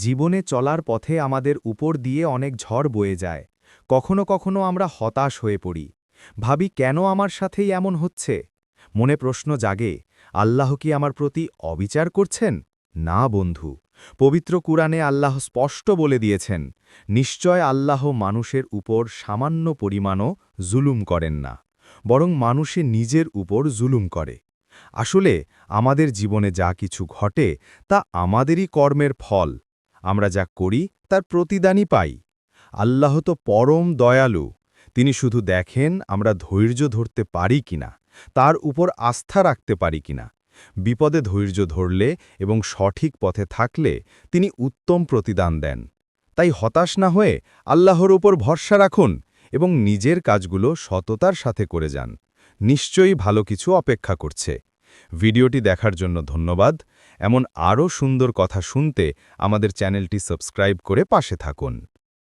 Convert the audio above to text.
জীবনে চলার পথে আমাদের উপর দিয়ে অনেক ঝড় বয়ে যায়। কখনো কখনো আমরা হতাশ হয়ে পড়ি। ভাবি কেন আমার সাথেই এমন হচ্ছে? মনে প্রশ্ন জাগে, আল্লাহ কি আমার প্রতি অবিচার করছেন? না বন্ধু, পবিত্র কুরআনে আল্লাহ স্পষ্ট বলে দিয়েছেন, নিশ্চয় আল্লাহ মানুষের উপর সামান্য পরিমাণও জুলুম করেন না, বরং মানুষে নিজের উপর জুলুম করে। আসলে আমাদের জীবনে যা কিছু ঘটে তা আমাদেরই কর্মের ফল। আমরা যা করি তার প্রতিদানই পাই। আল্লাহ তো পরম দয়ালু। তিনি শুধু দেখেন আমরা ধৈর্য ধরতে পারি কিনা, তার উপর আস্থা রাখতে পারি কিনা। বিপদে ধৈর্য ধরলে এবং সঠিক পথে থাকলে তিনি উত্তম প্রতিদান দেন। তাই হতাশ না হয়ে আল্লাহর উপর ভরসা রাখুন এবং নিজের কাজগুলো সততার সাথে করে যান। নিশ্চয়ই ভালো কিছু অপেক্ষা করছে। ভিডিওটি দেখার জন্য ধন্যবাদ। এমন আরও সুন্দর কথা শুনতে আমাদের চ্যানেলটি সাবস্ক্রাইব করে পাশে থাকুন।